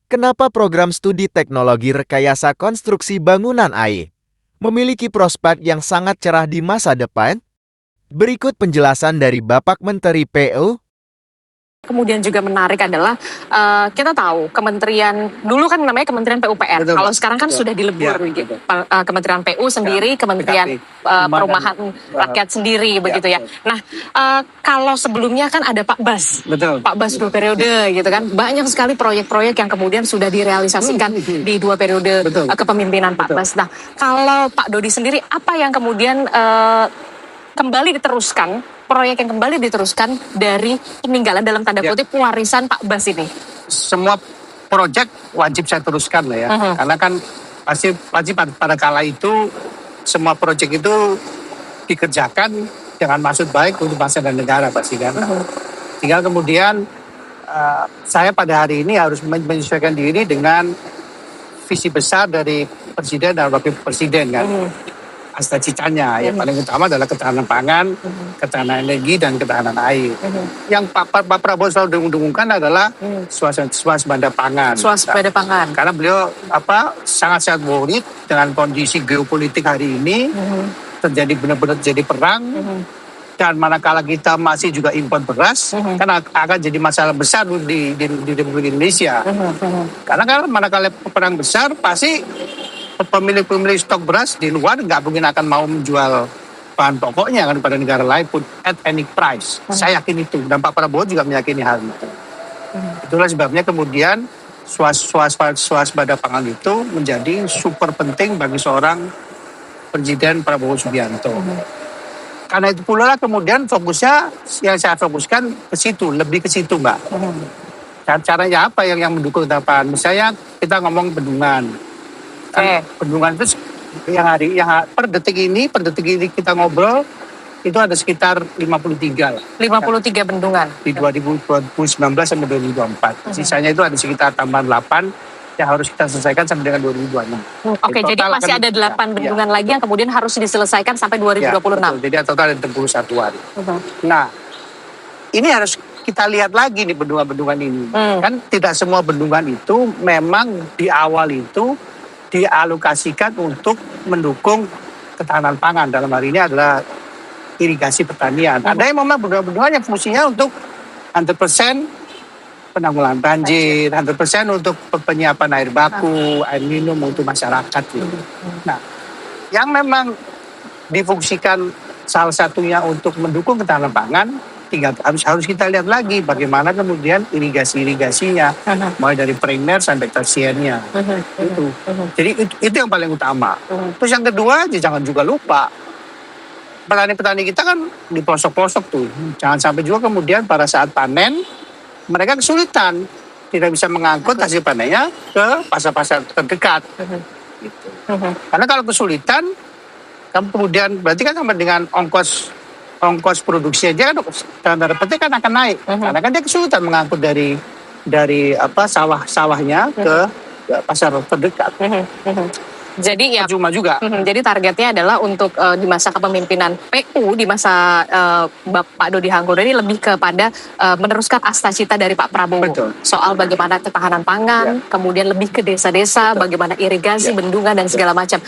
Kenapa program studi teknologi rekayasa konstruksi bangunan AI memiliki prospek yang sangat cerah di masa depan? Berikut penjelasan dari Bapak Menteri PU. Kemudian juga menarik adalah kita tahu kementerian dulu kan namanya Kementerian PUPR. Betul, Kalau sekarang kan betul. sudah dilebur Ya, gitu. Kementerian PU sendiri, Kementerian Perumahan Rakyat sendiri begitu ya. betul. Nah, kalau sebelumnya kan ada Pak Bas. Betul. Pak Bas 2 periode gitu kan. Banyak sekali proyek-proyek yang kemudian sudah direalisasikan di 2 periode Betul. kepemimpinan Pak Betul. Bas. Nah, kalau Pak Dodi sendiri apa yang kemudian kembali diteruskan, proyek yang kembali diteruskan dari peninggalan dalam tanda Ya. kutip warisan Pak Bas ini? Semua proyek wajib saya teruskan lah ya. Karena kan pasti pada kala itu semua proyek itu dikerjakan dengan maksud baik untuk bangsa dan negara pasti kan. Tinggal kemudian saya pada hari ini harus menyesuaikan diri dengan visi besar dari Presiden dan Wakil Presiden kan. Cita-citanya yang paling utama adalah ketahanan pangan, ketahanan energi dan ketahanan air. Yang Pak Prabowo selalu dengungkan adalah swasembada pangan. Swasembada pangan. Karena beliau sangat-sangat worried dengan kondisi geopolitik hari ini, terjadi benar-benar terjadi perang. Dan manakala kita masih juga impor beras, kan akan jadi masalah besar di Republik Indonesia. Karena kan manakala perang besar pasti pemilik stok beras di luar nggak mungkin akan mau menjual bahan pokoknya kan pada negara lain pun at any price. Saya yakin itu dan Pak Prabowo juga meyakini hal itu. Itulah sebabnya kemudian swasembada pangan itu menjadi super penting bagi seorang Presiden Prabowo Subianto. Karena itu pula lah kemudian fokusnya yang saya fokuskan ke situ, lebih ke situ Mbak. Caranya apa yang mendukung tahapan? Misalnya kita ngomong bendungan. Bendungan itu yang per detik ini kita ngobrol itu ada sekitar 53 lah. 53 bendungan. Di 2019 sampai 2024. Sisanya itu ada sekitar tambahan 8 yang harus kita selesaikan sampai dengan 2026. Oke, jadi masih ada 8 bendungan lagi yang kemudian harus diselesaikan sampai 2026. Betul. Jadi total ada 31 hari. Nah, ini harus kita lihat lagi nih bendungan-bendungan ini. Kan tidak semua bendungan itu memang di awal itu dialokasikan untuk mendukung ketahanan pangan. Dalam hari ini adalah irigasi pertanian. Ada yang memang bendungan-bendungan yang fungsinya untuk 100% penanggulangan banjir, 100% untuk penyiapan air baku, air minum untuk masyarakat. Gitu. Nah, yang memang difungsikan salah satunya untuk mendukung ketahanan pangan, tinggal harus kita lihat lagi bagaimana kemudian irigasinya, mulai dari primer sampai tersiernya. Itu. Jadi itu yang paling utama. Terus yang kedua, jangan juga lupa petani-petani kita kan di pelosok-pelosok tuh. Jangan sampai juga kemudian pada saat panen mereka kesulitan, tidak bisa mengangkut hasil panennya ke pasar-pasar terdekat. Gitu. Karena kalau kesulitan, kemudian berarti kan sama dengan ongkos produksi aja kan tanda petik kan akan naik. Karena kan dia kesulitan mengangkut dari sawahnya ke pasar terdekat. Jadi ya cuma juga. Jadi targetnya adalah untuk di masa kepemimpinan PU di masa Pak Dodi Hanggodo ini lebih kepada meneruskan cita dari Pak Prabowo. Betul. Soal bagaimana ketahanan pangan, kemudian lebih ke desa-desa, bagaimana irigasi, bendungan dan segala macam.